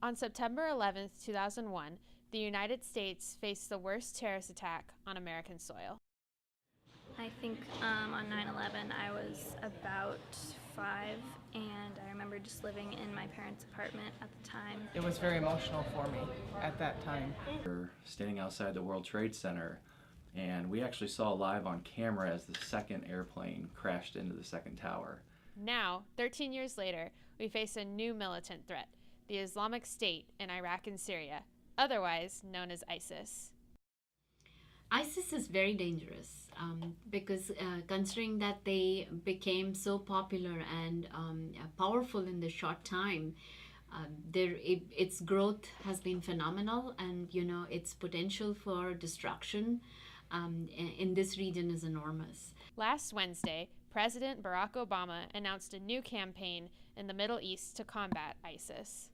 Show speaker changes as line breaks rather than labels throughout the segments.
On September 11, 2001, the United States faced the worst terrorist attack on American soil.
I think on 9/11 I was about 5, and I remember just living in my parents' apartment at the time.
It was very emotional for me at that time.
We were standing outside the World Trade Center, and we actually saw live on camera as the second airplane crashed into the second tower.
Now, 13 years later, we face a new militant threat, the Islamic State in Iraq and Syria, otherwise known as ISIS.
ISIS is very dangerous because considering that they became so popular and powerful in the short time, its growth has been phenomenal, and its potential for destruction in this region is enormous.
Last Wednesday, President Barack Obama announced a new campaign in the Middle East to combat ISIS.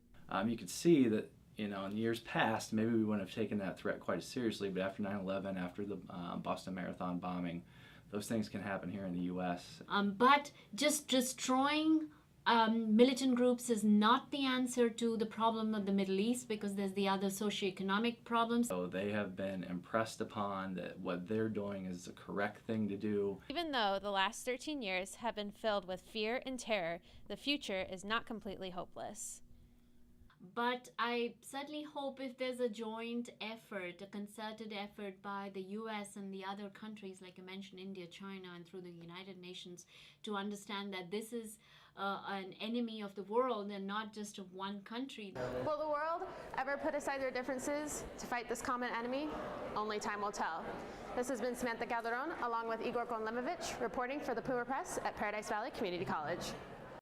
You could see that in years past, maybe we wouldn't have taken that threat quite as seriously, but after 9/11, after the Boston Marathon bombing, those things can happen here in the U.S.
But just destroying militant groups is not the answer to the problem of the Middle East, because there's the other socioeconomic problems.
So they have been impressed upon that what they're doing is the correct thing to do.
Even though the last 13 years have been filled with fear and terror, the future is not completely hopeless.
But I certainly hope if there's a joint effort, a concerted effort by the US and the other countries, like you mentioned, India, China, and through the United Nations, to understand that this is an enemy of the world and not just of one country.
Will the world ever put aside their differences to fight this common enemy? Only time will tell. This has been Samantha Calderon along with Igor Konlemovich reporting for the Puma Press at Paradise Valley Community College.